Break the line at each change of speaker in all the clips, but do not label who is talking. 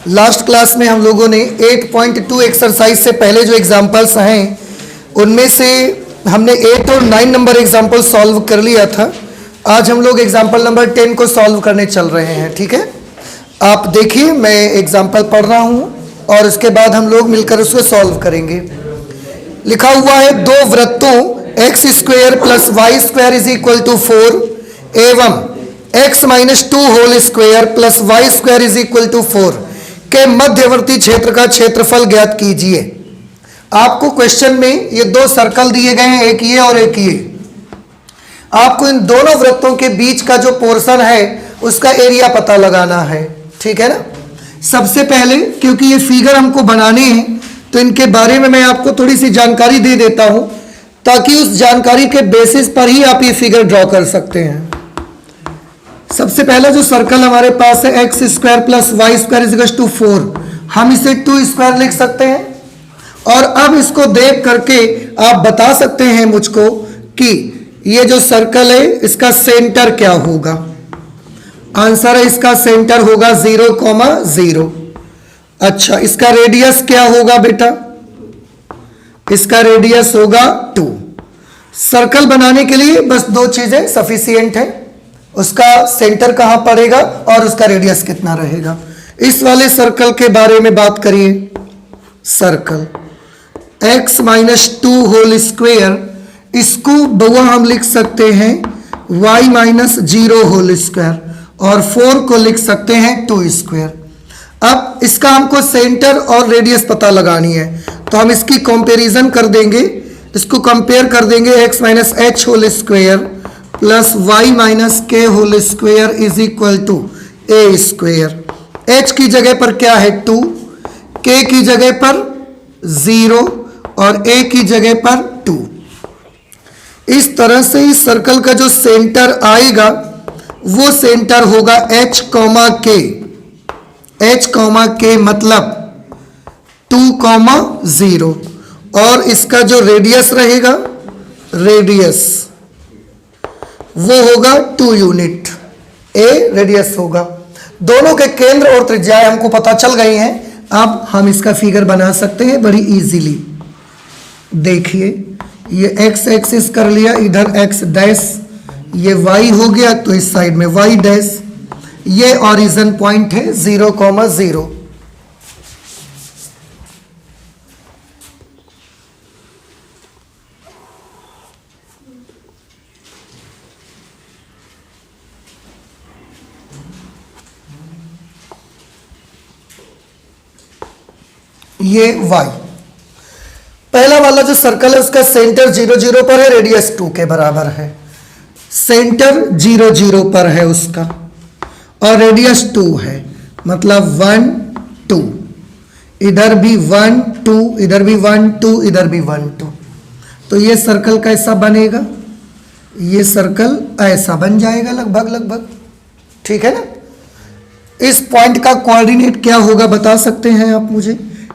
Last class में हम लोगों ने 8.2 एक्सरसाइज से पहले जो एग्जाम्पल्स हैं उनमें से हमने 8 और 9 नंबर एग्जाम्पल सॉल्व कर लिया था। आज हम लोग एग्जाम्पल नंबर 10 को सॉल्व करने चल रहे हैं। ठीक है, आप देखिए, मैं एग्जाम्पल पढ़ रहा हूँ और उसके बाद हम लोग मिलकर उसको सॉल्व करेंगे। लिखा हुआ है, दो वृत्तों x square plus y square is equal to 4 एवं x minus 2 whole square plus y square is equal to 4 के मध्यवर्ती क्षेत्र का क्षेत्रफल ज्ञात कीजिए। आपको क्वेश्चन में ये दो सर्कल दिए गए हैं, एक ये और एक ये। आपको इन दोनों वृत्तों के बीच का जो पोर्शन है उसका एरिया पता लगाना है। ठीक है ना। सबसे पहले क्योंकि ये फिगर हमको बनाने हैं तो इनके बारे में मैं आपको थोड़ी सी जानकारी दे देता हूं ताकि उस जानकारी के बेसिस पर ही आप ये फिगर ड्रॉ कर सकते हैं। सबसे पहला जो सर्कल हमारे पास है x square plus y square is equal to 4, हम इसे 2 स्क्वायर लिख सकते हैं। और अब इसको देख करके आप बता सकते हैं मुझको कि ये जो सर्कल है इसका सेंटर क्या होगा। आंसर है इसका सेंटर होगा 0,0। अच्छा, इसका रेडियस क्या होगा बेटा? इसका रेडियस होगा 2। सर्कल बनाने के लिए बस दो चीजें सफिशिएंट है, उसका सेंटर कहां पड़ेगा और उसका रेडियस कितना रहेगा। इस वाले सर्कल के बारे में बात करिए। Circle x minus 2 whole square, इसको दुआ हम लिख सकते हैं y माइनस 0 होल स्क्वायर और 4 को लिख सकते हैं 2 स्क्वायर। अब इसका हमको सेंटर और रेडियस पता लगानी है तो हम इसकी कंपैरिजन कर देंगे, इसको कंपेयर कर देंगे x minus h whole square plus y minus k whole square is equal to a square. h की जगह पर क्या है 2, k की जगह पर 0 और a की जगह पर 2। इस तरह से इस सर्कल का जो सेंटर आएगा वो सेंटर होगा h, k। h, k मतलब 2, 0 और इसका जो रेडियस रहेगा, रेडियस वो होगा 2 यूनिट। ए रेडियस होगा। दोनों के केंद्र और त्रिज्याएं हमको पता चल गई हैं। अब हम इसका फिगर बना सकते हैं बड़ी इजीली। देखिए, ये x एक्सिस कर लिया, इधर x डैश, ये y हो गया तो इस साइड में y डैश। ये ओरिजिन पॉइंट है 0,0। ये y। पहला वाला जो सर्कल है उसका सेंटर 0, 0 पर है, रेडियस 2 के बराबर है। सेंटर 0, 0 पर है उसका और रेडियस 2 है, मतलब 1, 2। इधर भी 1, 2, इधर भी 1, 2, इधर भी 1, 2। तो ये सर्कल कैसा बनेगा? ये सर्कल ऐसा बन जाएगा लगभग। ठीक है ना। इस पॉइंट का कोऑर्डिनेट क्या होगा बता सकते हैं आप मुझे?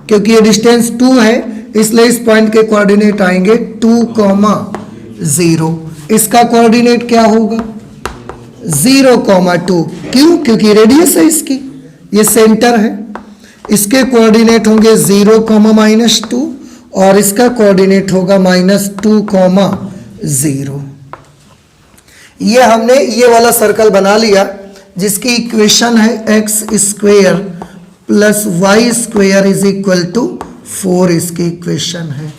क्योंकि ये डिस्टेंस 2 है इसलिए इस पॉइंट के कोऑर्डिनेट आएंगे 2,0। इसका कोऑर्डिनेट क्या होगा? 0,2। क्यों? क्योंकि रेडियस है इसकी, ये सेंटर है। इसके कोऑर्डिनेट होंगे 0,-2 और इसका कोऑर्डिनेट होगा -2,0। ये हमने ये वाला सर्कल बना लिया जिसकी इक्वेशन है x square plus y square is equal to 4, इसकी इक्वेशन है।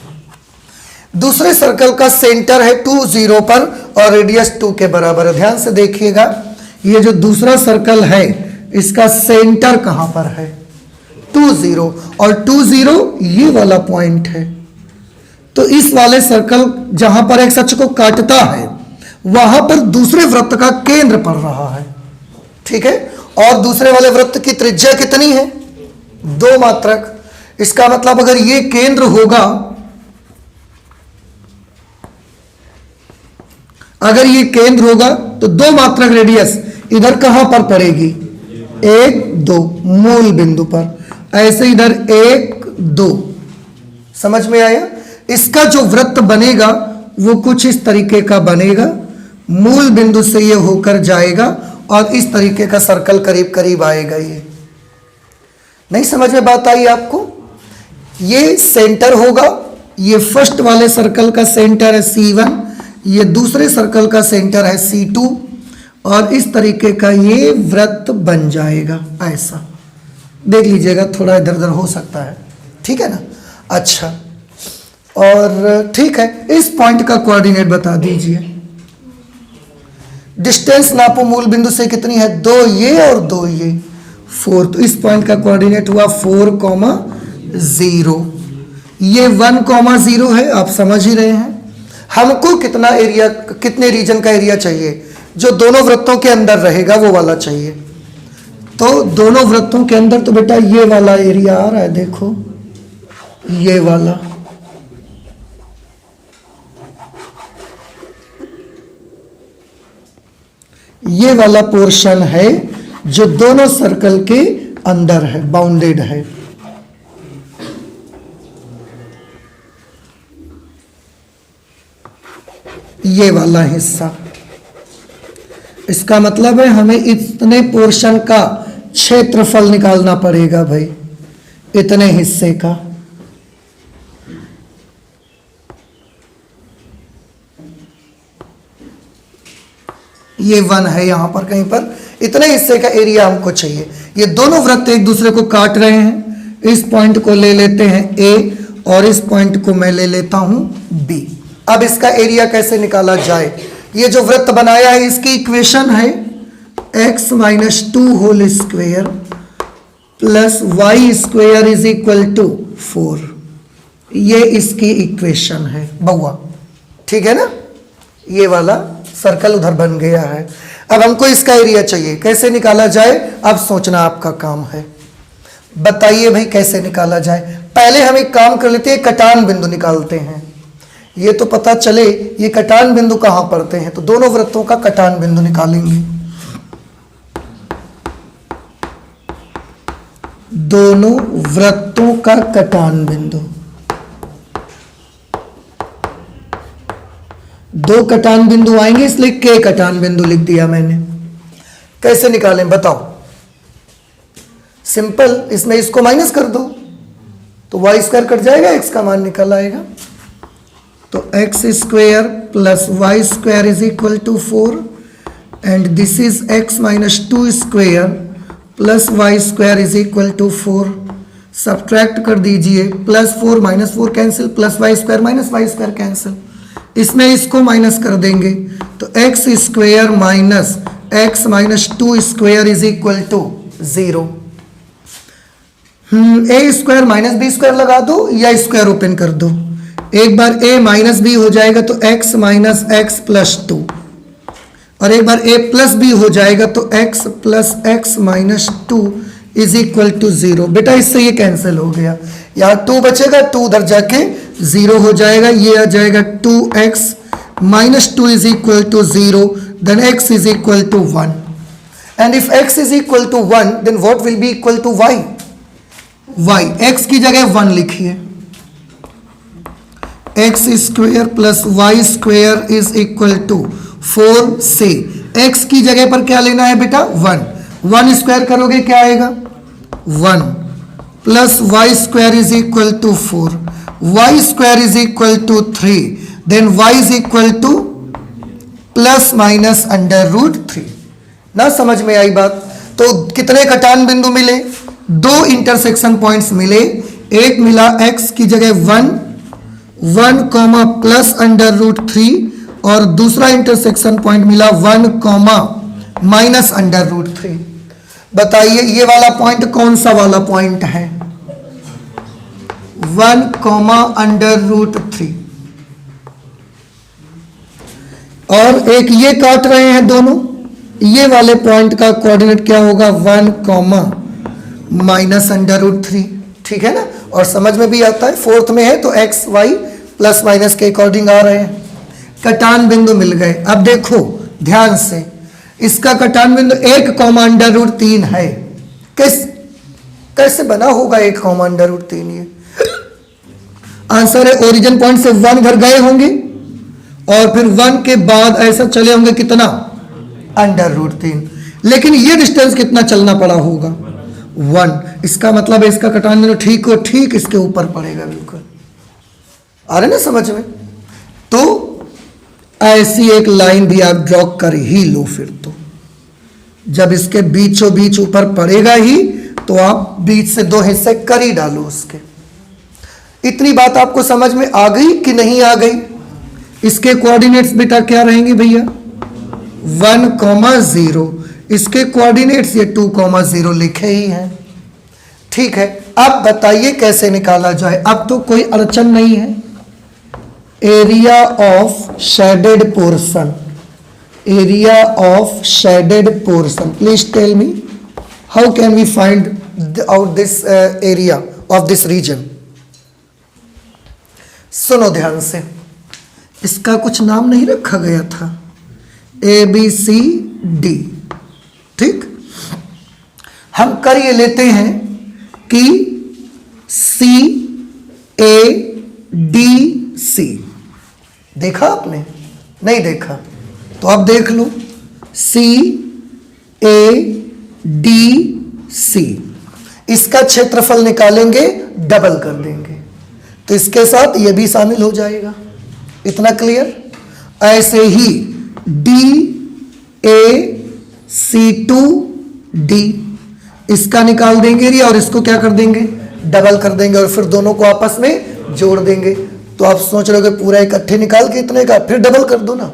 दूसरे सर्कल का सेंटर है 2, 0 पर और रेडियस 2 के बराबर है। ध्यान से देखिएगा, ये जो दूसरा सर्कल है इसका सेंटर कहां पर है? 2, 0 और 2, 0 ये वाला पॉइंट है। तो इस वाले सर्कल जहां पर एक अक्ष को काटता है वहां पर दूसरे वृत्त का केंद्र पड़ रहा है। ठीक है। और दूसरे वाले वृत्त की त्रिज्या कितनी है? 2 मात्रक। इसका मतलब अगर ये केंद्र होगा, अगर ये केंद्र होगा तो 2 मात्रक रेडियस इधर कहां पर पड़ेगी? 1, 2 मूल बिंदु पर। ऐसे इधर 1, 2। समझ में आया? इसका जो वृत्त बनेगा वो कुछ इस तरीके का बनेगा। मूल बिंदु से ये होकर जाएगा और इस तरीके का सर्कल करीब करीब आएगा। ये नहीं समझ में बात आई आपको? ये सेंटर होगा, ये फर्स्ट वाले सर्कल का सेंटर है C1, ये दूसरे सर्कल का सेंटर है C2, और इस तरीके का ये वृत्त बन जाएगा। ऐसा देख लीजिएगा, थोड़ा इधर उधर हो सकता है, ठीक है ना? अच्छा, और ठीक है, इस पॉइंट का कोऑर्डिनेट बता दीजिए। डिस्टेंस नापो मूल बिंदु से कितनी है? 2 ये और 2 ये, 4। तो इस पॉइंट का कोऑर्डिनेट हुआ 4,0। ये 1,0 है, आप समझ ही रहे हैं। हमको कितना एरिया, कितने रीजन का एरिया चाहिए? जो दोनों वृत्तों के अंदर रहेगा वो वाला चाहिए। तो दोनों वृत्तों के अंदर तो बेटा ये वाला एरिया आ रहा है, देखो ये वाला। ये वाला पोर्शन है जो दोनों सर्कल के अंदर है, बाउंडेड है। ये वाला हिस्सा, इसका मतलब है हमें इतने पोर्शन का क्षेत्रफल निकालना पड़ेगा भाई, इतने हिस्से का। ये 1 है यहां पर कहीं पर, इतने हिस्से का एरिया हमको चाहिए। ये दोनों वृत्त एक दूसरे को काट रहे हैं। इस पॉइंट को ले लेते हैं A और इस पॉइंट को मैं ले लेता हूं B। अब इसका एरिया कैसे निकाला जाए? ये जो वृत्त बनाया है इसकी इक्वेशन है x minus 2 whole square plus y square is equal to 4। ये इसकी इक्वेशन है बउआ, ठीक है ना? ये वाला सर्कल उधर बन गया है। अब हमको इसका एरिया चाहिए, कैसे निकाला जाए? अब सोचना आपका काम है। बताइए भाई कैसे निकाला जाए। पहले हम एक काम कर लेते हैं, कटान बिंदु निकालते हैं। ये तो पता चले ये कटान बिंदु कहां पड़ते हैं, तो दोनों वृत्तों का कटान बिंदु निकालेंगे। दोनों वृत्तों का कटान बिंदु, दो कटान बिंदु आएंगे इसलिए के कटान बिंदु लिख दिया मैंने। कैसे निकालें बताओ? सिंपल, इसमें इसको माइनस कर दो तो वाई स्क्वायर कट जाएगा, एक्स का मान निकल आएगा। तो x square plus y square is equal to 4 and this is x minus 2 square plus y square is equal to 4। Subtract कर दीजिए, plus 4 minus 4 cancel, plus y square minus y square cancel. इसमें इसको minus कर देंगे तो x square minus x minus 2 square is equal to 0। A square minus b square लगा दो या स्क्वायर ओपन कर दो। एक बार a माइनस बी हो जाएगा तो x माइनस एक्स प्लस 2, और एक बार a प्लस बी हो जाएगा तो x plus x minus 2 is equal to 0। बेटा इससे ये कैंसिल हो गया, यहाँ 2 बचेगा, 2 उधर जाके 0 हो जाएगा। ये आ जाएगा 2x minus 2 is equal to 0, then x is equal to 1 and if x is equal to 1 then what will be equal to y? y x की जगह 1 लिखिए। X square plus y square is equal to 4 से x की जगह पर क्या लेना है बेटा? 1। 1 स्क्वायर करोगे क्या आएगा? 1 plus y square is equal to 4, y square is equal to 3, then y is equal to plus minus under root 3। ना समझ में आई बात? तो कितने कटान बिंदु मिले? 2 इंटरसेक्शन पॉइंट्स मिले। एक मिला x की जगह 1 कॉमा प्लस अंडर रूट 3 और दूसरा इंटरसेक्शन पॉइंट मिला 1 कॉमा माइनस अंडर रूट 3। बताइए ये वाला पॉइंट कौन सा वाला पॉइंट है? 1 कॉमा अंडर रूट 3, और एक ये काट रहे हैं दोनों, ये वाले पॉइंट का कोऑर्डिनेट क्या होगा? 1 कॉमा माइनस अंडर रूट 3, ठीक है ना? और समझ में भी आता है, फोर्थ में है तो एक्स वाई प्लस माइनस के अकॉर्डिंग आ रहे हैं। कटान बिंदु मिल गए। अब देखो ध्यान से, इसका कटान बिंदु 1 कॉमा अंडर रूट 3 है। कैसे बना होगा 1 कॉमा अंडर रूट 3? ये आंसर है ओरिजिन पॉइंट से 1 इधर गए होंगे और फिर 1 के बाद ऐसा चले होंगे कितना? Under root 3। लेकिन ये डिस्टेंस कितना चलना पड़ा होगा? 1। इसका मतलब है इसका कटान जो ठीक हो ठीक इसके ऊपर पड़ेगा, बिल्कुल आ रहे ना समझ में। तो ऐसी एक लाइन भी आप ड्रॉ कर ही लो, फिर तो जब इसके बीचों बीच ऊपर पड़ेगा ही तो आप बीच से 2 हिस्से कर ही डालो उसके। इतनी बात आपको समझ में आ गई कि नहीं आ गई? इसके कोऑर्डिनेट्स बेटा क्या रहेंगे भैया? 1,0। इसके कोऑर्डिनेट्स ये 2,0 लिखे ही हैं। ठीक है, अब बताइए कैसे निकाला जाए। अब तो कोई अड़चन नहीं है। Area of shaded portion, area of shaded portion, please tell me how can we find out this area of this region. सुनो ध्यान से, इसका कुछ नाम नहीं रखा गया था, ABCD। ठीक, हम कर ये लेते हैं कि CADC। देखा आपने? नहीं देखा तो अब देख लो, CADC। इसका क्षेत्रफल निकालेंगे, डबल कर देंगे तो इसके साथ ये भी शामिल हो जाएगा। इतना क्लियर? ऐसे ही DAC2D, इसका निकाल देंगे एरिया और इसको क्या कर देंगे? डबल कर देंगे और फिर दोनों को आपस में जोड़ देंगे। तो आप सोच रहे हो कि पूरा इकट्ठे निकाल के इतने का फिर डबल कर दो ना,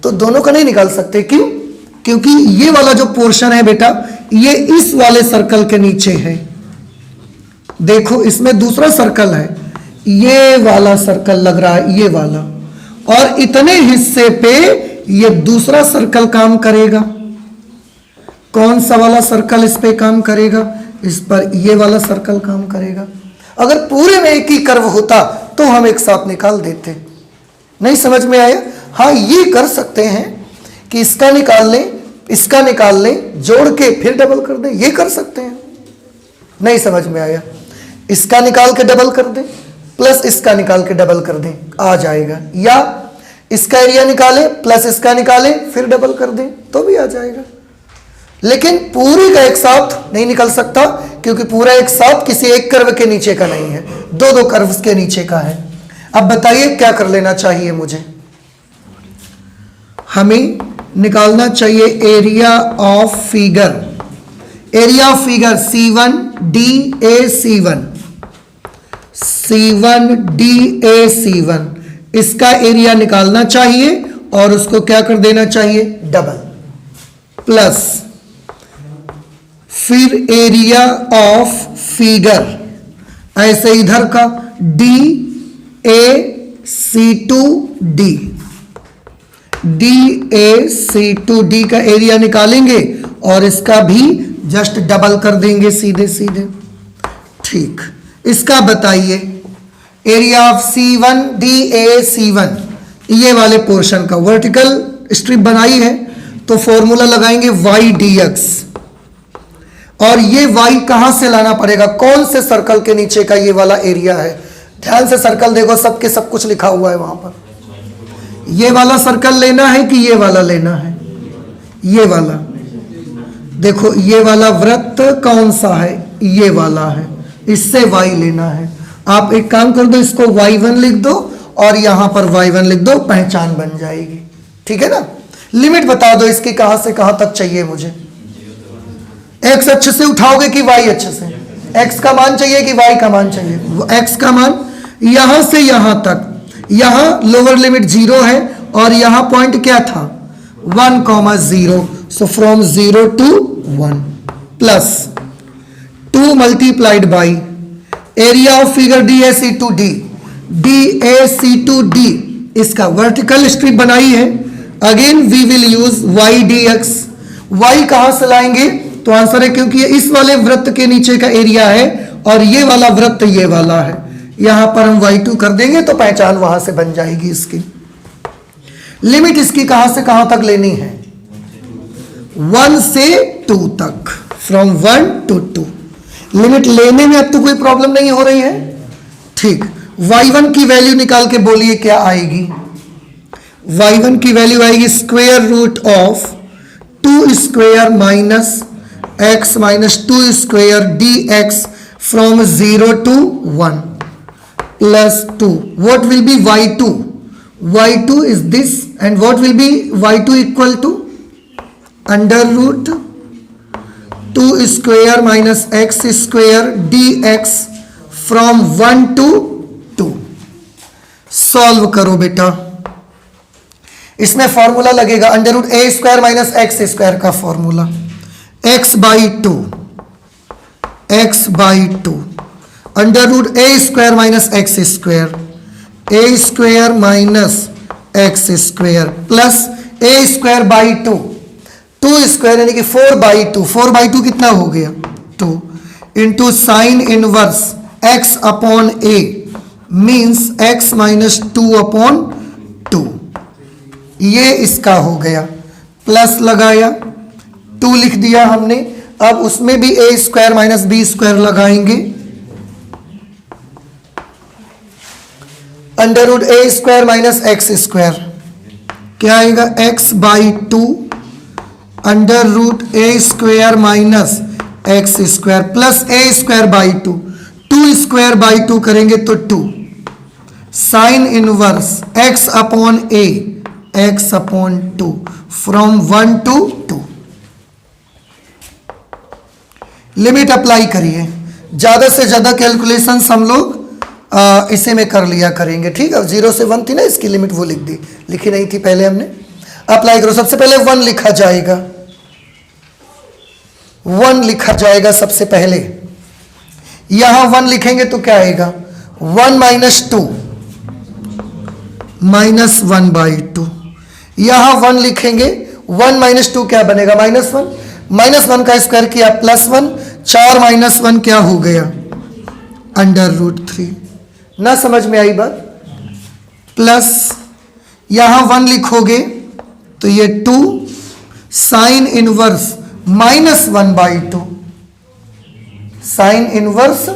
तो दोनों का नहीं निकाल सकते। क्यों? क्योंकि ये वाला जो पोर्शन है बेटा, ये इस वाले सर्कल के नीचे है। देखो इसमें दूसरा सर्कल है, ये वाला सर्कल लग रहा है, ये वाला, और इतने हिस्से पे ये दूसरा सर्कल काम करेगा। कौन सा वाला सर्कल इस पे काम करेगा? इस पर ये वाला सर्कल काम करेगा। अगर पूरे में एक ही कर्व होता तो हम एक साथ निकाल देते। नहीं समझ में आया? हाँ, ये कर सकते हैं कि इसका निकाल लें, इसका निकाल लें, जोड़ के फिर डबल कर दें, ये कर सकते हैं। नहीं समझ में आया? इसका निकाल के डबल कर दें प्लस इसका निकाल के डबल कर दें, आ जाएगा। या इसका एरिया निकालें प्लस इसका निकालें फिर डबल कर दें तो भी आ जाएगा। लेकिन पूरी का एक साथ नहीं निकल सकता, क्योंकि पूरा एक साथ किसी एक कर्व के नीचे का नहीं है, दो दो कर्व्स के नीचे का है। अब बताइए क्या कर लेना चाहिए मुझे? हमें निकालना चाहिए area of figure. Area of figure C1DAC1, C1DAC1, इसका एरिया निकालना चाहिए और उसको क्या कर देना चाहिए? डबल। प्लस फिर एरिया ऑफ फिगर ऐसे इधर का DAC2D, DAC2D का एरिया निकालेंगे और इसका भी जस्ट डबल कर देंगे सीधे सीधे। ठीक, इसका बताइए एरिया ऑफ C1DAC1, ये वाले पोर्शन का वर्टिकल स्ट्रिप बनाई है तो फॉर्मूला लगाएंगे YDX, और ये y कहां से लाना पड़ेगा? कौन से सर्कल के नीचे का ये वाला एरिया है? ध्यान से सर्कल देखो, सबके सब कुछ लिखा हुआ है वहां पर। ये वाला सर्कल लेना है कि ये वाला लेना है? ये वाला। देखो ये वाला वृत्त कौन सा है? ये वाला है, इससे y लेना है। आप एक काम कर दो, इसको y1 लिख दो और यहां पर y1 लिख दो, पहचान बन जाएगी। ठीक है ना? लिमिट बता दो इसकी, कहां से कहां तक चाहिए मुझे? x अच्छे से उठाओगे कि y अच्छे से? x का मान चाहिए कि y का मान चाहिए? x का मान यहां से यहां तक, यहां लोअर लिमिट 0 है और यहां पॉइंट क्या था? 1,0। So from 0 to 1 plus 2 multiplied by area of figure DAC2D, DAC2D इसका वर्टिकल स्ट्रिप बनाई है। Again we will use YDX। y कहां से लाएंगे? तो आंसर है, क्योंकि ये इस वाले वृत्त के नीचे का एरिया है और ये वाला वृत्त ये वाला है, यहां पर हम y2 कर देंगे तो पहचान वहां से बन जाएगी इसकी। लिमिट इसकी कहां से कहां तक लेनी है? 1 से 2 तक, फ्रॉम 1 to 2। लिमिट लेने में अब तो कोई प्रॉब्लम नहीं हो रही है। ठीक, y1 की वैल्यू निकाल के बोलिए क्या आएगी? y1 की वैल्यू आएगी square root of 2 square minus x minus 2 square dx from 0 to 1 plus 2. What will be y2? y2 is this, and what will be y2 equal to? Under root 2 square minus x square dx from 1 to 2. Solve करो बेटा। इसमें formula लगेगा under root a square minus x square का formula, x by two under root a square minus x square, a square minus x square plus a square by two, 2 square यानी कि 4 by two कितना हो गया 2 into sine inverse x upon a means x minus 2 upon 2। ये इसका हो गया, plus लगाया 2 लिख दिया हमने। अब उसमें भी a square minus b square लगाएंगे, under root a square minus x square क्या आएगा x by two under root a square minus x square plus a square by two, 2 square by 2 करेंगे तो 2 sine inverse x upon a x upon 2 from 1 to 2। Limit apply करिए, ज्यादा से ज्यादा calculations हम लोग इसे में कर लिया करेंगे, ठीक है। 0 से 1 थी ना इसकी लिमिट, वो लिख दी, लिखी नहीं थी पहले हमने। अप्लाई करो, सबसे पहले 1 लिखा जाएगा, 1 लिखा जाएगा सबसे पहले। यहां 1 लिखेंगे तो क्या आएगा 1 माइनस 2 माइनस 1 बाई 2। यहां 1 लिखेंगे, 1 माइनस 2 क्या बनेगा -1, -1 का स्क्वायर किया +1, 4 माइनस 1 क्या हो गया अंडर रूट 3। ना समझ में आई बात? प्लस यहां 1 लिखोगे तो ये 2 sine inverse -1 by 2, sine inverse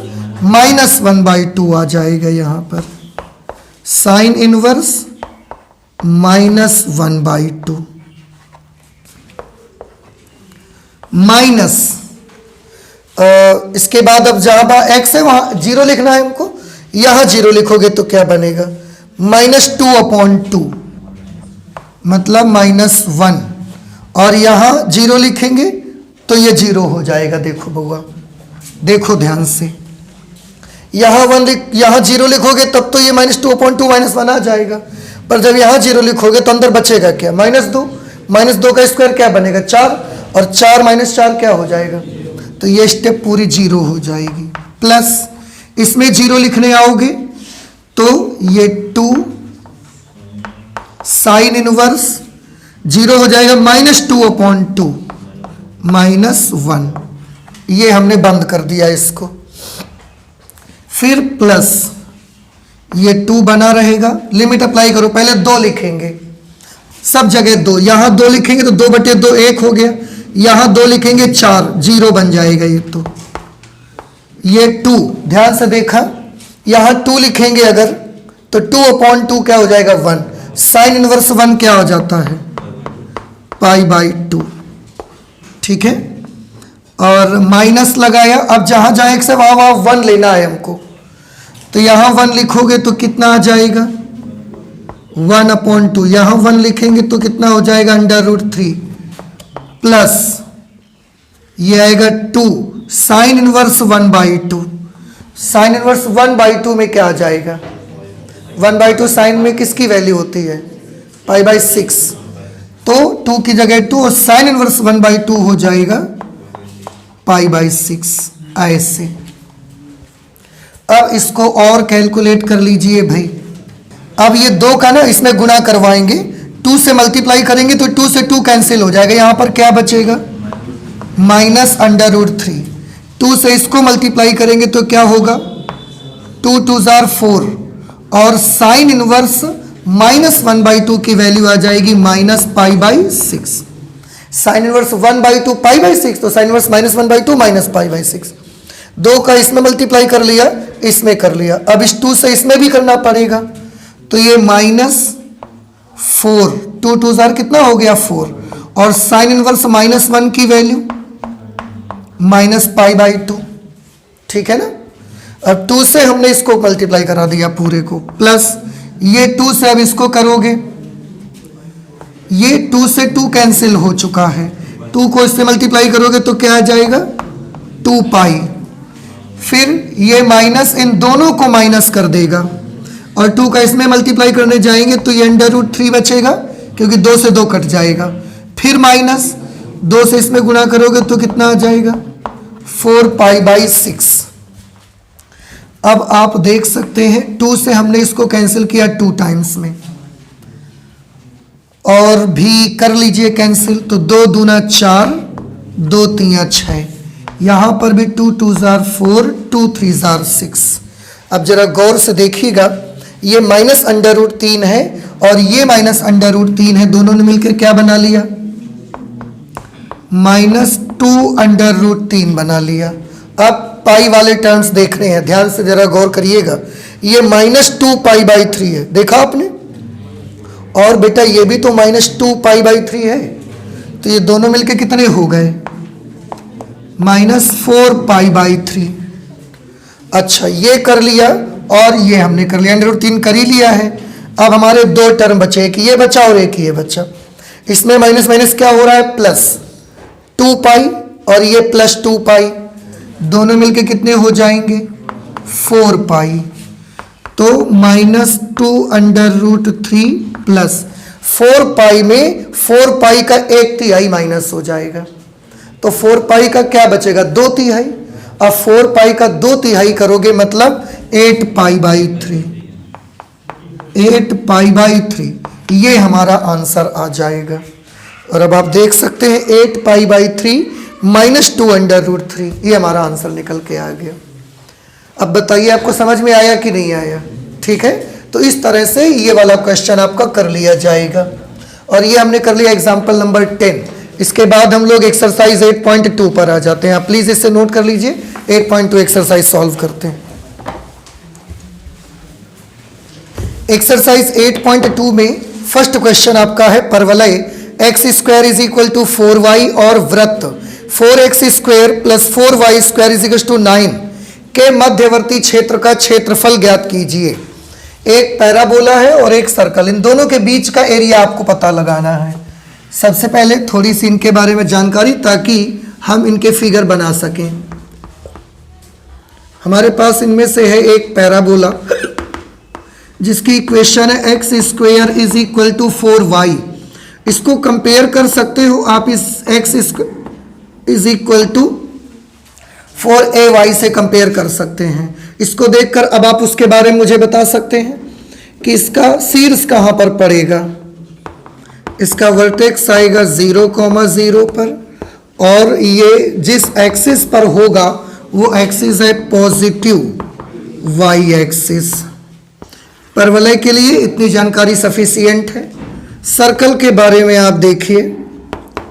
-1 by 2 आ जाएगा यहां पर, साइन इनवर्स -1 बाई 2 माइनस, इसके बाद अब जहां x है वहां 0 लिखना है हमको। यहां 0 लिखोगे तो क्या बनेगा -2 अपॉन 2 मतलब -1, और यहां 0 लिखेंगे तो ये 0 हो जाएगा। देखो बउआ, देखो ध्यान से, यहां 0 लिखोगे तब तो ये -2 अपॉन 2 -1 आ जाएगा, पर जब यहां 0 लिखोगे तो अंदर बचेगा क्या -2 का स्क्वायर क्या बनेगा 4, और 4 - 4 क्या हो जाएगा, तो ये स्टेप पूरी 0 हो जाएगी। प्लस इसमें 0 लिखने आओगे तो ये 2 साइन इनवर्स 0 हो जाएगा -2 अपॉन 2 -1, ये हमने बंद कर दिया इसको। फिर प्लस ये 2 बना रहेगा, लिमिट अप्लाई करो, पहले 2 लिखेंगे सब जगह 2, यहां 2 लिखेंगे तो 2/2 1 हो गया, यहां 2 लिखेंगे 4, 0 बन जाएगा ये, तो ये 2 ध्यान से देखा, यहां 2 लिखेंगे अगर तो 2 अपॉन 2 क्या हो जाएगा 1, साइन इनवर्स 1 क्या हो जाता है π/2, ठीक है। और माइनस लगाया, अब जहां जहां x है वहां 1 लेना है हमको, तो यहां 1 लिखोगे तो कितना आ जाएगा 1 अपॉन 2, यहां 1 लिखेंगे तो कितना हो जाएगा अंडर रूट 3 प्लस ये आएगा 2 साइन इनवर्स 1/2, साइन इनवर्स 1/2 में क्या आ जाएगा 1/2 साइन में किसकी वैल्यू होती है π/6, तो 2 की जगह 2 और साइन इनवर्स 1/2 हो जाएगा π/6 ऐसे। अब इसको और कैलकुलेट कर लीजिए भाई। अब ये 2 का ना इसमें गुणा करवाएंगे, 2 से मल्टीप्लाई करेंगे तो 2 से 2 कैंसिल हो जाएगा, यहां पर क्या बचेगा -√3, 2 से इसको मल्टीप्लाई करेंगे तो क्या होगा 2 2 जार 4, और साइन इनवर्स -1/2 की वैल्यू आ जाएगी -π/6, साइन इनवर्स 1/2 π/6, तो साइन इनवर्स -1/2 -π/6, 2 का इसमें मल्टीप्लाई कर लिया, इसमें कर लिया, अब इस 2 से इसमें भी करना पड़ेगा, तो ये -4, 2 2 जार कितना हो गया 4, और साइन इनवर्स -1 की वैल्यू माइनस पाई बाई 2, ठीक है ना। अब 2 से हमने इसको मल्टीप्लाई करा दिया पूरे को, प्लस ये 2 से अब इसको करोगे, ये 2 से 2 कैंसिल हो चुका है, 2 को इससे मल्टीप्लाई करोगे तो क्या आ जाएगा 2 पाई, फिर ये माइनस इन दोनों को माइनस कर देगा और 2 का इसमें मल्टीप्लाई करने जाएंगे तो ये √3 बचेगा क्योंकि 2 से 2 कट जाएगा, फिर माइनस 2 से इसमें गुणा करोगे तो कितना आ जाएगा 4 पाई बाई 6। अब आप देख सकते हैं 2 से हमने इसको कैंसिल किया 2 टाइम्स में, और भी कर लीजिए कैंसिल, तो 2 दूना 4, 2 तीया 6, यहां पर भी 2 2 जार 4, 2 3 जार 6। अब जरा गौर से देखिएगा, ये माइनस √3 है और ये माइनस √3 है, दोनों ने मिलकर क्या बना लिया -2 √3 बना लिया। अब पाई वाले टर्म्स देख रहे हैं, ध्यान से जरा गौर करिएगा, ये -2 पाई बाई 3 है, देखा आपने, और बेटा ये भी तो -2 पाई बाई 3 है, तो ये दोनों मिलके कितने हो गए -4 पाई बाई 3। अच्छा ये कर लिया और ये हमने कर लिया, √3 कर ही लिया है। अब हमारे 2 टर्म बचे, एक ये बचा और एक ये बचा, इसमें माइनस माइनस क्या हो रहा है +2 पाई और ये +2 पाई, दोनों मिलके कितने हो जाएंगे 4 पाई, तो -2 √3 प्लस 4 पाई में 4 पाई का 1/3 माइनस हो जाएगा, तो 4 पाई का क्या बचेगा 2/3। अब 4 पाई का 2/3 करोगे मतलब 8 पाई बाई 3, 8 पाई बाई 3, ये हमारा आंसर आ जाएगा। और अब आप देख सकते हैं 8 पाई बाई 3 -2 √3, ये हमारा आंसर निकल के आ गया। अब बताइए आपको समझ में आया कि नहीं आया, ठीक है। तो इस तरह से ये वाला क्वेश्चन आपका कर लिया जाएगा, और ये हमने कर लिया एग्जाम्पल नंबर 10। इसके बाद हम लोग एक्सरसाइज 8.2 पर आ जाते हैं। आप प्लीज इससे नोट कर लीजिए, 8.2 एक्सरसाइज सॉल्व करते हैं। एक्सरसाइज 8.2 में फर्स्ट क्वेश्चन आपका है परवलय x² = 4y और वृत्त 4x² + 4y² = 9 के मध्यवर्ती क्षेत्र का क्षेत्रफल ज्ञात कीजिए। एक पैराबोला है और एक सर्कल, इन दोनों के बीच का एरिया आपको पता लगाना है। सबसे पहले थोड़ी सी इनके बारे में जानकारी ताकि हम इनके फिगर बना सकें। हमारे पास इनमें से है एक पैराबोला जिसकी इक्वेशन है x² = 4y। इसको कंपेयर कर सकते हो आप इस x = 4ay से कंपेयर कर सकते हैं। इसको देखकर अब आप उसके बारे में मुझे बता सकते हैं कि इसका शीर्ष कहाँ पर पड़ेगा। इसका वर्टेक्स आएगा 0,0 पर, और ये जिस एक्सिस पर होगा वो एक्सिस है पॉजिटिव y एक्सिस। परवलय के लिए इतनी जानकारी सफिशिएंट है। सर्कल के बारे में आप देखिए,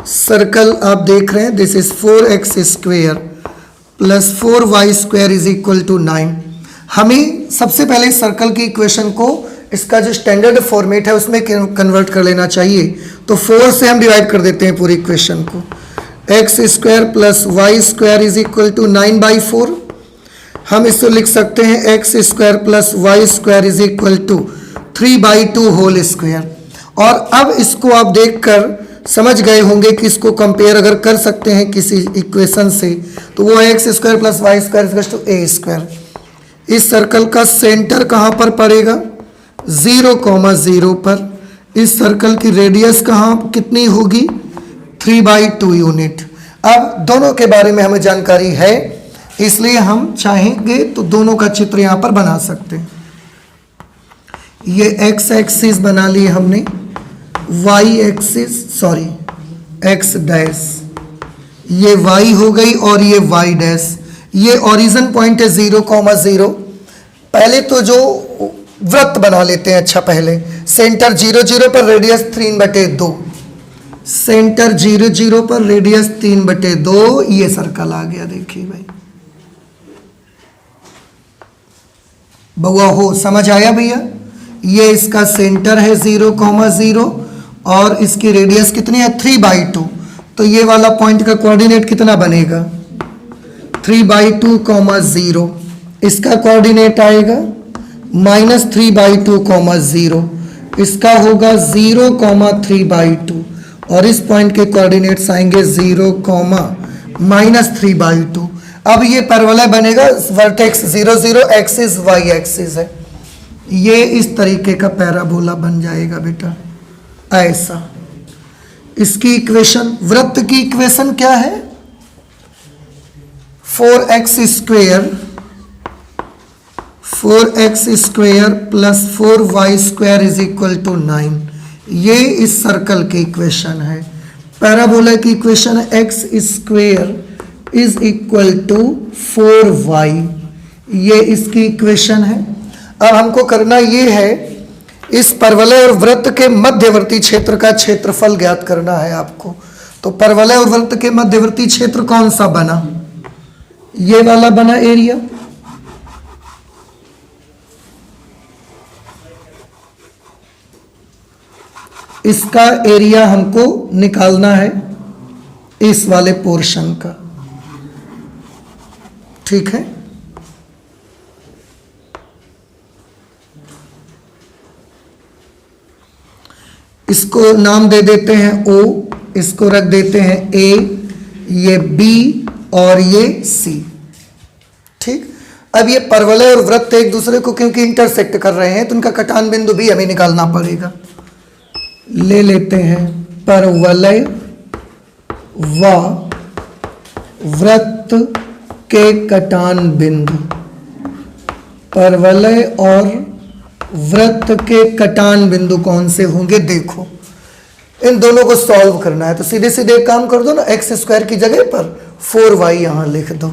सर्कल आप देख रहे हैं, दिस इज 4x² + 4y² = 9। हमें सबसे पहले सर्कल की इक्वेशन को इसका जो स्टैंडर्ड फॉर्मेट है उसमें कन्वर्ट कर लेना चाहिए। तो 4 से हम डिवाइड कर देते हैं पूरी इक्वेशन को, x² + y² = 9/4। हम इसको लिख सकते हैं x² + y² = 3/2 होल स्क्वायर। और अब इसको आप देखकर समझ गए होंगे कि इसको कंपेयर अगर कर सकते हैं किसी इक्वेशन से तो वो x² + y² = a²। इस सर्कल का सेंटर कहाँ पर पड़ेगा 0,0 पर। इस सर्कल की रेडियस कहाँ कितनी होगी 3/2 यूनिट। अब दोनों के बारे में हमें जानकारी है, इसलिए हम चाहेंगे तो दोनों का चित्र यहाँ पर बना सकते हैं। ये x एक्सिस बना लिए हमने, y एक्सिस x डैश, ये y हो गई और ये y डैश। ये ओरिजिन पॉइंट है 0,0। पहले तो जो वृत्त बना लेते हैं, अच्छा पहले सेंटर 0,0 पर रेडियस 3/2, सेंटर 0,0 पर रेडियस 3/2, ये सर्कल आ गया। देखिए भाई बउआ हो, समझ आया भैया। ये इसका सेंटर है 0,0 और इसकी रेडियस कितनी है 3/2। तो ये वाला पॉइंट का कोऑर्डिनेट कितना बनेगा 3/2, 0। इसका कोऑर्डिनेट आएगा -3/2, 0। इसका होगा 0, 3/2 और इस पॉइंट के कोऑर्डिनेट्स आएंगे 0, -3/2। अब ये परवलय बनेगा, वर्टेक्स 0, 0 एक्सिस y एक्सिस है, ये इस तरीके का पैराबोला बन जाएगा बेटा, ऐसा। इसकी इक्वेशन, वृत्त की इक्वेशन क्या है? 4x square plus 4y square is equal to 9। ये इस सर्कल की इक्वेशन है। पैराबोला की इक्वेशन है x square is equal to 4y, ये इसकी इक्वेशन है। अब हमको करना ये है, इस परवलय और वृत्त के मध्यवर्ती क्षेत्र का क्षेत्रफल ज्ञात करना है आपको। तो परवलय और वृत्त के मध्यवर्ती क्षेत्र कौन सा बना? ये वाला बना एरिया। इसका एरिया हमको निकालना है इस वाले पोर्शन का, ठीक है। इसको नाम दे देते हैं O, इसको रख देते हैं A, ये B और ये C, ठीक। अब ये परवलय और वृत्त एक दूसरे को क्योंकि इंटरसेक्ट कर रहे हैं तो उनका कटान बिंदु भी हमें निकालना पड़ेगा। ले लेते हैं परवलय व वृत्त के कटान बिंदु। परवलय और वृत्त के कटान बिंदु कौन से होंगे? देखो, इन दोनों को सॉल्व करना है तो सीधे सीधे एक काम कर दो ना, x स्क्वायर की जगह पर 4y यहां लिख दो।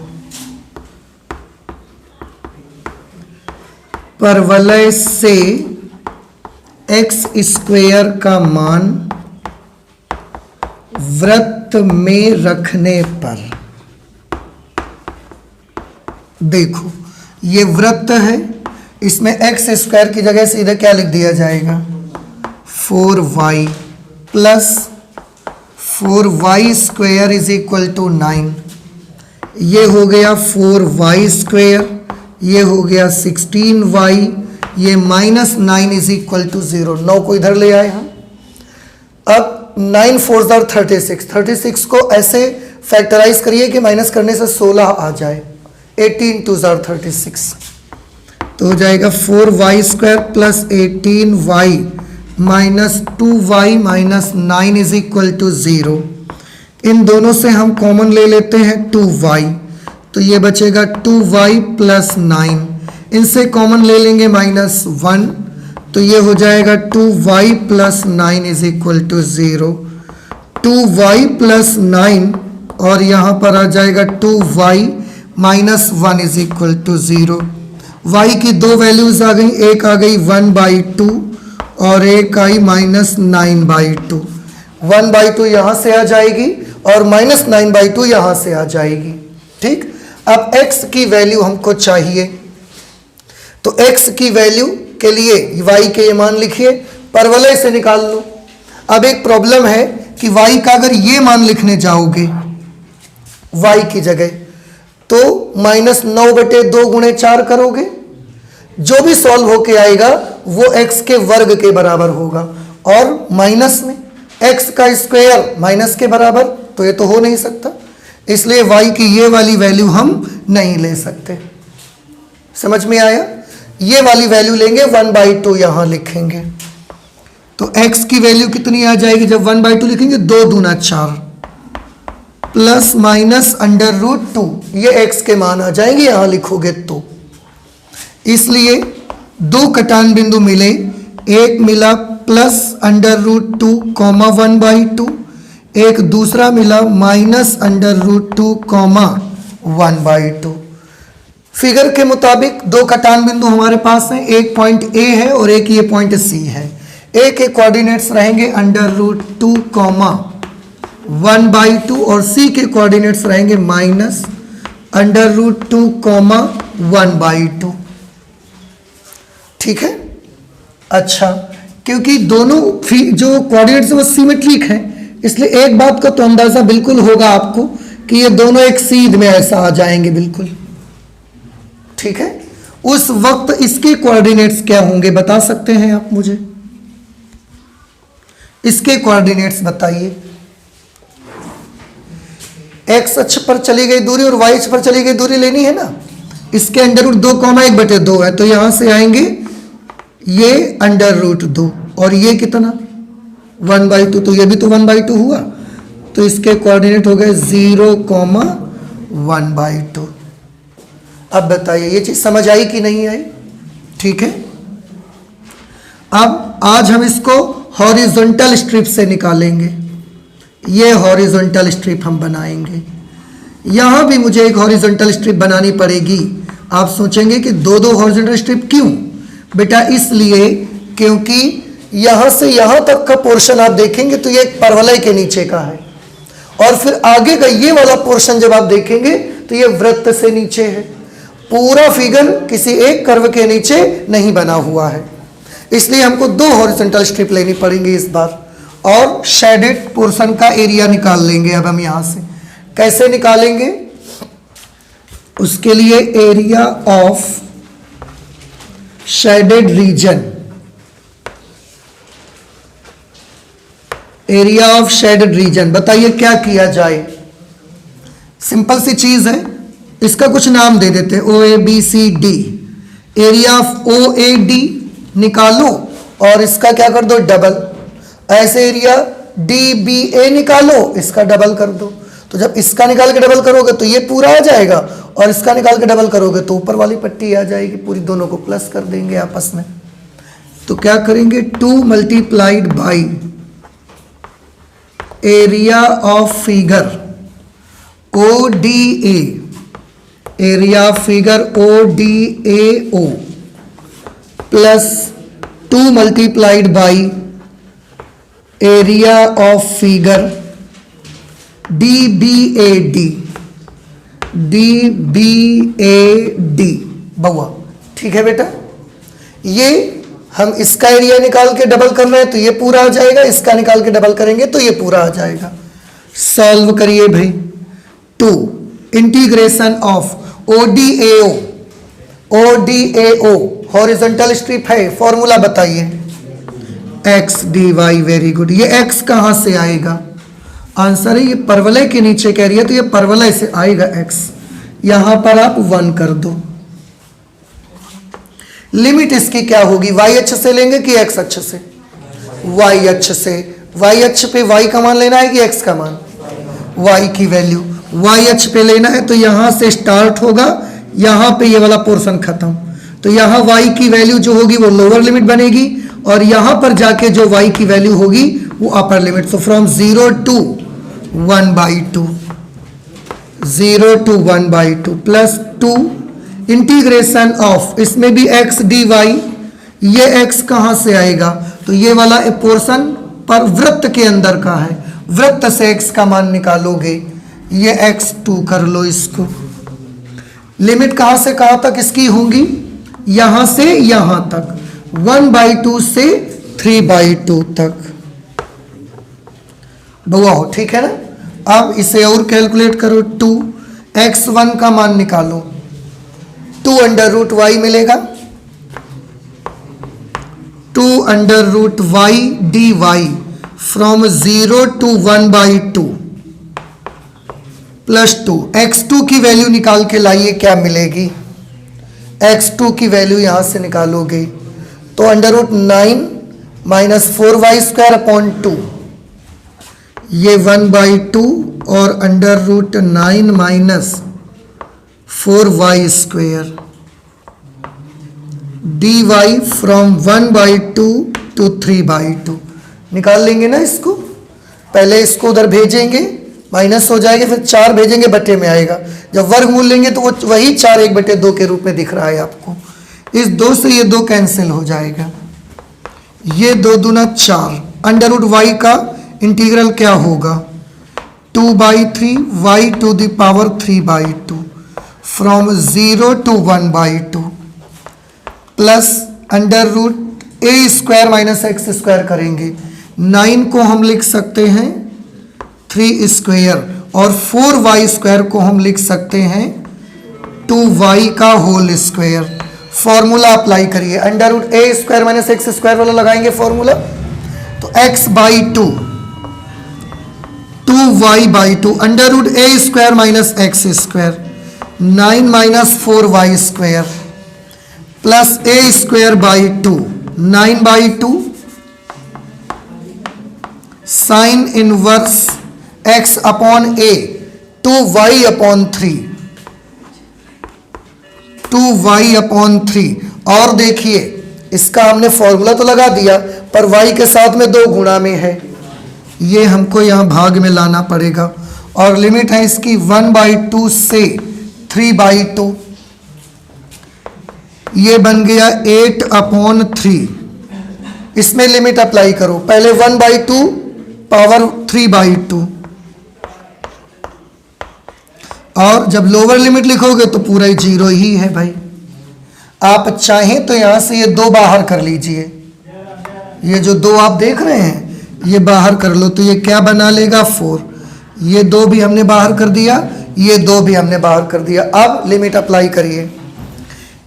परवलय से x स्क्वायर का मान वृत्त में रखने पर, देखो ये वृत्त है, इसमें x स्क्वायर की जगह सीधे क्या लिख दिया जाएगा? 4y plus 4y square is equal to 9। ये हो गया 4y स्क्वायर, ये हो गया 16y, ये -9 इज इक्वल टू 0। 9 को इधर ले आए हम। अब 9 4 36, 36 को ऐसे फैक्टराइज करिए कि माइनस करने से 16 आ जाए। 18 2 36, तो हो जाएगा 4y square plus 18y minus 2y minus 9 is equal to 0। इन दोनों से हम कॉमन ले लेते हैं 2y, तो ये बचेगा 2y प्लस 9। इनसे कॉमन ले लेंगे -1, तो ये हो जाएगा 2y plus 9 is equal to 0। 2y plus 9 और यहाँ पर आ जाएगा 2y minus 1 is equal to 0। y की दो वैल्यूज आ गई, एक आ गई 1/2 और एक आई -9/2। 1/2 यहाँ से आ जाएगी और -9/2 यहाँ से आ जाएगी, ठीक। अब x की वैल्यू हमको चाहिए, तो x की वैल्यू के लिए y के ये मान लिखिए, परवलय से निकाल लो। अब एक प्रॉब्लम है कि y का अगर ये मान लिखने जाओगे y की जगह, तो -9/2 गुणे 4 करोगे, जो भी सॉल्व होके आएगा वो x के वर्ग के बराबर होगा, और माइनस में x का स्क्वायर माइनस के बराबर, तो ये तो हो नहीं सकता, इसलिए y की ये वाली वैल्यू हम नहीं ले सकते। समझ में आया? ये वाली वैल्यू लेंगे, 1/2 यहां लिखेंगे, तो x की वैल्यू कितनी आ जाएगी जब 1/2 लिखेंगे? 2 दूना 4 प्लस माइनस √2, ये x के मान आ जाएंगे यहां लिखोगे तो। इसलिए दो कटान बिंदु मिले, एक मिला प्लस √2, 1/2, एक दूसरा मिला -√2, 1/2। फिगर के मुताबिक दो कटान बिंदु हमारे पास हैं, एक पॉइंट A है और एक ये पॉइंट C है। A के कोऑर्डिनेट्स रहेंगे √2, 1/2 और C के कोऑर्डिनेट्स रहेंगे -√2, 1/2, ठीक है। अच्छा, क्योंकि दोनों जो कोऑर्डिनेट्स वो सिमेट्रिक हैं, इसलिए एक बात का तो अंदाजा बिल्कुल होगा आपको कि ये दोनों एक सीध में ऐसा आ जाएंगे बिल्कुल, ठीक है। उस वक्त इसके कोऑर्डिनेट्स क्या होंगे बता सकते हैं आप मुझे? इसके कोऑर्डिनेट्स बताइए। एक्स अक्ष पर चली गई दूरी और वाई अक्ष पर चली गई दूरी लेनी है ना। इसके अंडर रूट 2,1/2 है, तो यहां से आएंगे ये अंडर रूट 2 और ये कितना 1/2, तो ये भी तो 1/2 हुआ, तो इसके कोऑर्डिनेट हो गए 0,1/2। अब बताइए ये चीज समझ आई कि नहीं आई? ठीक है। अब आज हम इसको हॉरिजॉन्टल स्ट्रिप से निकालेंगे। ये हॉरिजॉन्टल स्ट्रिप हम बनाएंगे। यहां भी मुझे एक हॉरिजॉन्टल स्ट्रिप बनानी पड़ेगी। आप सोचेंगे कि दो हॉरिजॉन्टल स्ट्रिप क्यों? बेटा इसलिए क्योंकि यहां से यहां तक का पोर्शन आप देखेंगे तो ये एक परवलय के नीचे का है, और फिर आगे का ये वाला पोर्शन जब आप देखेंगे तो ये वृत्त से नीचे है। पूरा फिगर किसी एक कर्व के नीचे नहीं बना हुआ है, इसलिए हमको 2 हॉरिजॉन्टल स्ट्रिप लेनी पड़ेंगी इस बार, और शेडेड पोर्शन का एरिया निकाल लेंगे। अब हम यहां से कैसे निकालेंगे? उसके लिए area of shaded region, area of shaded region, बताइए क्या किया जाए? सिंपल सी चीज है, इसका कुछ नाम दे देते हैं, OABCD। एरिया ऑफ OAD निकालो और इसका क्या कर दो डबल, ऐसे एरिया DBA निकालो, इसका डबल कर दो। तो जब इसका निकाल के डबल करोगे तो ये पूरा आ जाएगा, और इसका निकाल के डबल करोगे तो ऊपर वाली पट्टी आ जाएगी पूरी, दोनों को प्लस कर देंगे आपस में। तो क्या करेंगे 2 multiplied by area of figure ODA, area of figure ODAO plus 2 multiplied by area of figure DBAD, DBAD बउआ, ठीक है बेटा। ये हम इसका एरिया निकाल के डबल कर रहे हैं तो ये पूरा आ जाएगा, इसका निकाल के डबल करेंगे तो ये पूरा आ जाएगा। सॉल्व करिए भाई। 2 integration of ODAO, ODAO horizontal strip है, फॉर्मूला बताइए। x dy, very good. ये x कहां से आएगा? आंसर है ये परवलय के नीचे कह रही है, तो ये परवलय से आएगा x। यहां पर आप 1 कर दो। लिमिट इसकी क्या होगी? y अक्ष से लेंगे कि x अक्ष से? y अक्ष से। y अक्ष पे y का मान लेना है कि x का मान? y की वैल्यू y अक्ष पे लेना है, तो यहां से स्टार्ट होगा, यहां पे ये वाला पोर्शन खत्म, तो यहां y की वैल्यू जो होगी वो लोअर लिमिट बनेगी, और यहां पर जाके जो y की वैल्यू होगी वो upper limit. So from 0 to 1/2, 0 to 1/2 plus 2 integration of, इसमें भी x dy, ये x कहां से आएगा? तो ये वाला पोर्शन पर वृत्त के अंदर का है, वृत्त से x का मान निकालोगे, ये x2 कर लो इसको। लिमिट कहां से कहां तक इसकी होंगी? यहां से यहां तक, 1/2 से 3/2 तक बउआ हो, ठीक है ना। अब इसे और कैलकुलेट करो, 2x1 का मान निकालो, 2√y मिलेगा, 2√y dy from 0 to 1/2 plus 2। x2 की वैल्यू निकाल के लाइए, क्या मिलेगी? x2 की वैल्यू यहां से निकालोगे तो √9 माइनस 4y² 2, ये 1/2 और √9 minus 4y² dy from 1/2 to 3/2। निकाल लेंगे ना इसको, पहले इसको उधर भेजेंगे, माइनस हो जाएगा, फिर 4 भेजेंगे, बटे में आएगा। जब वर्गमूल लेंगे तो वो वही 4 1/2 के रूप में दिख रहा है आपको। इस 2 से ये 2 कैंसिल हो जाएगा, ये 2 दूना 4। √y का इंटीग्रल क्या होगा? 2/3 y to the power 3/2 from 0 to 1/2 plus √a² minus x² करेंगे। 9 को हम लिख सकते हैं 3² और 4y² को हम लिख सकते हैं 2y का होल स्क्वायर। फॉर्मूला अप्लाई करिए, √a² - x² वाला लगाएंगे फॉर्मूला, तो x/2 2y/2 √a² - x² 9 - 4y² plus a²/2 9/2 sine inverse x/a 2y/3 2y/3। और देखिए इसका हमने फॉर्मूला तो लगा दिया, पर y के साथ में 2 गुणा में है, ये हमको यहाँ भाग में लाना पड़ेगा। और लिमिट है इसकी 1/2 से 3/2, ये बन गया 8/3। इसमें लिमिट अप्लाई करो, पहले 1/2 पावर 3/2, और जब लोअर लिमिट लिखोगे तो पूरा 0 ही है भाई। आप चाहें तो यहां से ये 2 बाहर कर लीजिए, ये जो 2 आप देख रहे हैं ये बाहर कर लो, तो ये क्या बना लेगा 4। ये 2 भी हमने बाहर कर दिया, ये 2 भी हमने बाहर कर दिया। अब लिमिट अप्लाई करिए,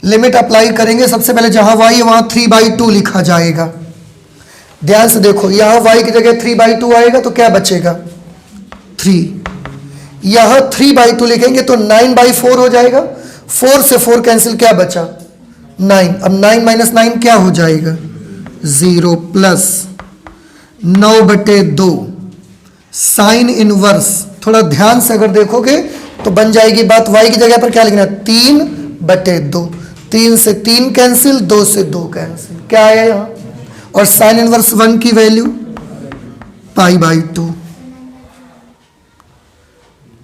लिमिट अप्लाई करेंगे सबसे पहले जहां y है वहां 3/2 लिखा जाएगा। ध्यान से देखो, यहां y की जगह 3/2 आएगा तो क्या बचेगा 3, यहां 3/2 लिखेंगे तो 9/4 हो जाएगा। 4 से 4 कैंसिल, क्या बचा 9। अब 9 - 9 क्या हो जाएगा 0 प्लस 9/2 साइन इनवर्स। थोड़ा ध्यान से अगर देखोगे तो बन जाएगी बात, y की जगह पर क्या लिखना 3/2, 3 से 3 कैंसिल, 2 से 2 कैंसिल, क्या आया यहाँ, और साइन इनवर्स 1 की वैल्यू π/2।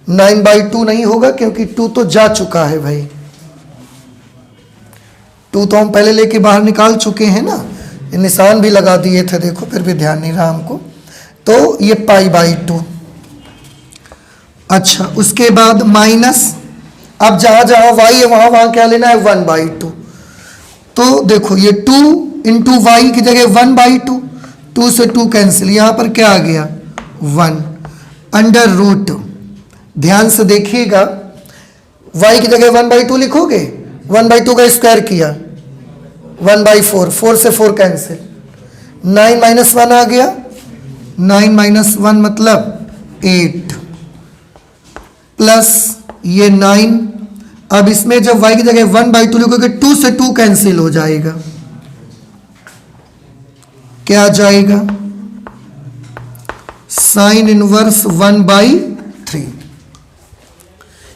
9/2 नहीं होगा क्योंकि 2 तो जा चुका है भाई, 2 तो हम पहले लेके बाहर निकाल चुके हैं ना, निशान भी लगा दिए थे, देखो फिर भी ध्यान नहीं रहा हमको, तो ये π/2। अच्छा, उसके बाद माइनस, अब जहां जहां y है वहां वहां क्या लेना है 1/2। तो देखो ये 2 × y की जगह 1/2, 2 से 2 कैंसिल, यहां पर क्या आ गया 1 √। ध्यान से देखिएगा, y की जगह 1/2 लिखोगे, 1/2 का स्क्वायर किया 1/4, 4 से 4 कैंसिल, 9 - 1 आ गया, 9 - 1 मतलब 8 प्लस ये 9। अब इसमें जब y की जगह 1/2 लिखोगे 2 से 2 कैंसिल हो जाएगा, क्या आ जाएगा साइन इनवर्स 1/3।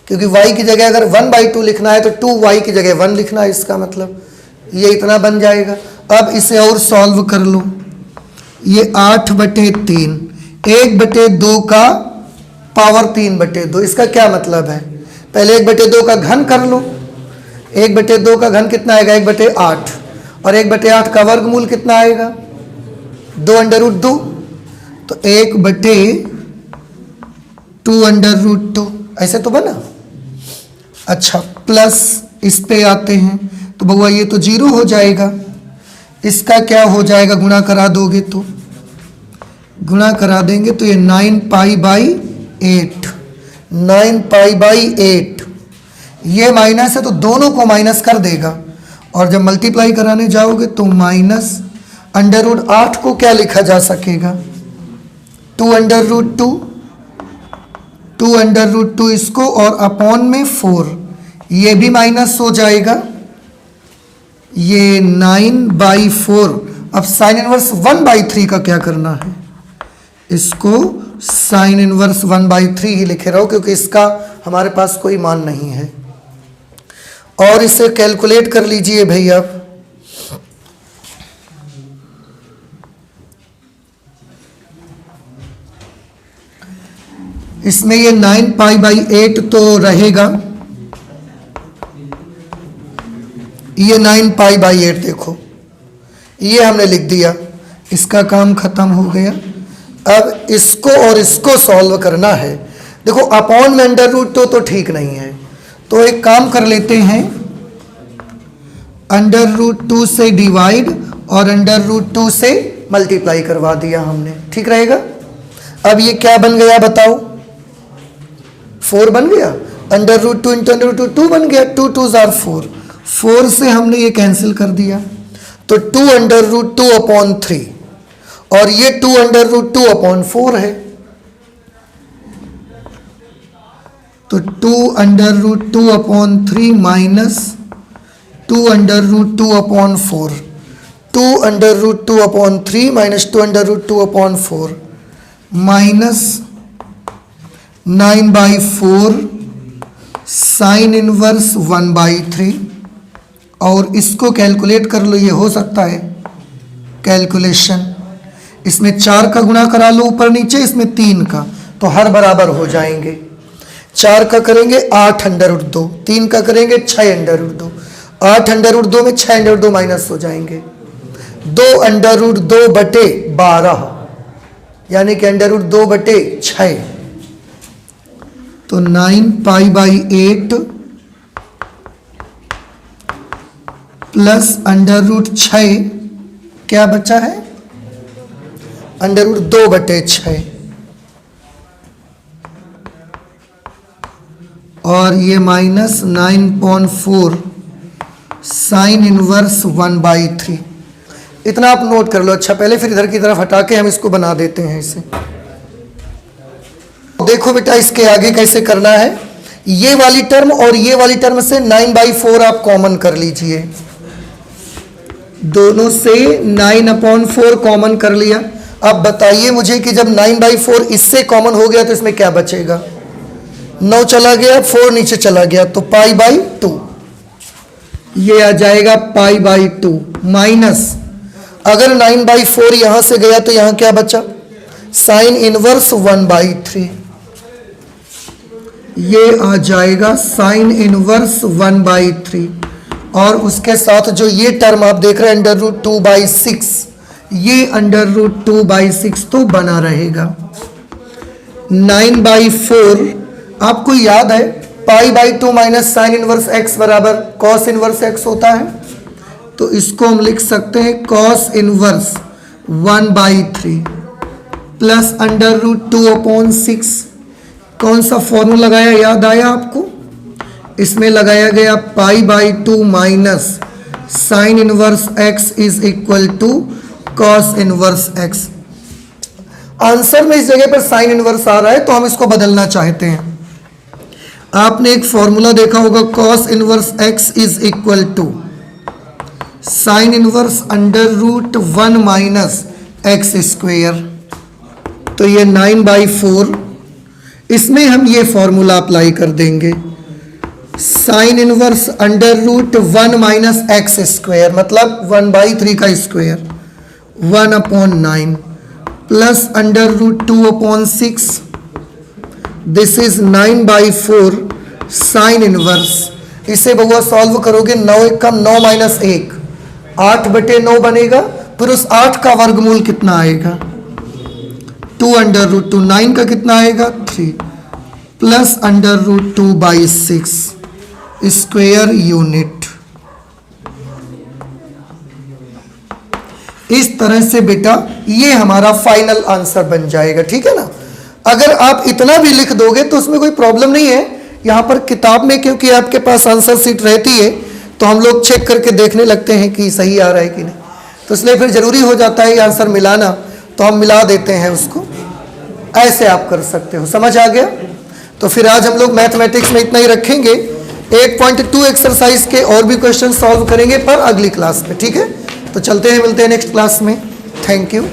क्योंकि y की जगह अगर 1/2 लिखना है तो 2y की जगह 1 लिखना है, इसका मतलब ये इतना बन जाएगा। अब इसे और सॉल्व कर लो, ये 8/3 1/2 का पावर 3/2, इसका क्या मतलब है, पहले 1/2 का घन कर लो। 1/2 का घन कितना आएगा 1/8, और 1/8 का वर्गमूल कितना आएगा 2√2, तो 1/2 ऐसे तो बना। अच्छा, प्लस इस पे आते हैं तो बउआ ये तो 0 हो जाएगा, इसका क्या हो जाएगा, गुणा करा दोगे तो, गुणा करा देंगे तो ये 9π/8, 9π/8, ये माइनस है तो दोनों को माइनस कर देगा, और जब मल्टीप्लाई कराने जाओगे तो माइनस √8 को क्या लिखा जा सकेगा 2√2, 2√2 इसको, और अपॉन में 4, ये भी माइनस हो जाएगा, ये 9/4। अब साइन इनवर्स 1/3 का क्या करना है, इसको साइन इनवर्स 1/3 ही लिखे रहो, क्योंकि इसका हमारे पास कोई मान नहीं है। और इसे कैलकुलेट कर लीजिए भैया, इसमें ये 9π/8 तो रहेगा, ये 9π/8 देखो, ये हमने लिख दिया, इसका काम खत्म हो गया। अब इसको और इसको सॉल्व करना है। देखो अपॉन में √2 तो ठीक नहीं है, तो एक काम कर लेते हैं, √2 से डिवाइड और √2 से मल्टीप्लाई करवा दिया हमने, ठीक रहेगा। अब ये क्या बन गया बताओ, 4 बन गया, under root 2 into under root 2 बन गया, 2 2 जार 4, 4 से हमने ये कैंसिल कर दिया, तो 2 अंडर रूट 2 अपॉन 3, और ये 2 अंडर रूट 2 अपॉन 4 है, तो 2 under root 2 upon 3 minus 2 under root 2 upon 4, 2 under root 2 upon 3 minus 2 under root 2 upon 4 minus 9/4 sine inverse 1/3, और इसको कैलकुलेट कर लो, ये हो सकता है कैलकुलेशन, इसमें 4 का गुणा करा लो ऊपर नीचे, इसमें 3 का, तो हर बराबर हो जाएंगे। 4 का करेंगे 8 अंडर रूट 2, 3 का करेंगे 6 अंडर रूट 2, 8 अंडर रूट 2 में 6 अंडर रूट 2 माइनस हो जाएंगे, 2 अंडर रूट 2 बटे 12, यानी कि अंडर रूट 2 बटे 6, तो 9π/8 प्लस अंडर रूट 6, क्या बचा है, अंडर रूट 2 बटे 6, और ये माइनस 9/4 साइन इनवर्स 1/3। इतना आप नोट कर लो। अच्छा, पहले फिर इधर की तरफ हटा के हम इसको बना देते हैं इसे। देखो बेटा, इसके आगे कैसे करना है, ये वाली टर्म और ये वाली टर्म से 9/4 आप कॉमन कर लीजिए, दोनों से 9/4 कॉमन कर लिया। अब बताइए मुझे कि जब 9/4 इससे कॉमन हो गया तो इसमें क्या बचेगा, 9 चला गया, 4 नीचे चला गया, तो π/2, ये आ जाएगा π/2 माइनस, अगर 9/4 यहां से गया तो यहां क्या बचा, साइन इनवर्स 1/3, ये आ जाएगा साइन इनवर्स 1/3, और उसके साथ जो ये टर्म आप देख रहे हैं अंडर रूट 2/6, ये अंडर रूट 2/6 तो बना रहेगा। 9/4 आपको याद है π/2 माइनस साइन इनवर्स x बराबर कॉस इनवर्स x होता है, तो इसको हम लिख सकते हैं cos inverse 1/3 plus under root 2/6। कौन सा फॉर्मूला लगाया, याद आया आपको, इसमें लगाया गया π/2 minus sine inverse x is equal to cos inverse x। Answer में इस जगह पर साइन इनवर्स आ रहा है तो हम इसको बदलना चाहते हैं। आपने एक फॉर्मूला देखा होगा, cos inverse x is equal to sine inverse under root 1 minus x square, तो ये 9/4, इसमें हम ये फॉर्मूला अप्लाई कर देंगे, sine inverse under root 1 minus x square मतलब 1/3 का square 1/9 plus under root 2/6, this is 9/4 sine inverse. इसे बउआ सॉल्व करोगे, 9 1 कम 9 माइनस 1 8/9 बनेगा, फिर उस 8 का वर्गमूल कितना आएगा, 2 अंडर रूट 2, 9 का कितना आएगा 3 plus under root 2/6 square unit. इस तरह से बेटा ये हमारा फाइनल आंसर बन जाएगा, ठीक है ना। अगर आप इतना भी लिख दोगे तो उसमें कोई प्रॉब्लम नहीं है। यहाँ पर किताब में क्योंकि आपके पास आंसर शीट रहती है तो हम लोग चेक करके देखने लगते हैं कि सही आ रहा है कि नहीं, तो इसलिए फिर ज़रूरी हो जाता है ये आंसर मिलाना, तो हम मिला देते हैं उसको। ऐसे आप कर सकते हो, समझ आ गया। तो फिर आज हम लोग मैथमेटिक्स में इतना ही रखेंगे। 8.2 एक्सरसाइज के और भी क्वेश्चन सॉल्व करेंगे पर अगली क्लास में, ठीक है। तो चलते हैं, मिलते हैं नेक्स्ट क्लास में। Thank you.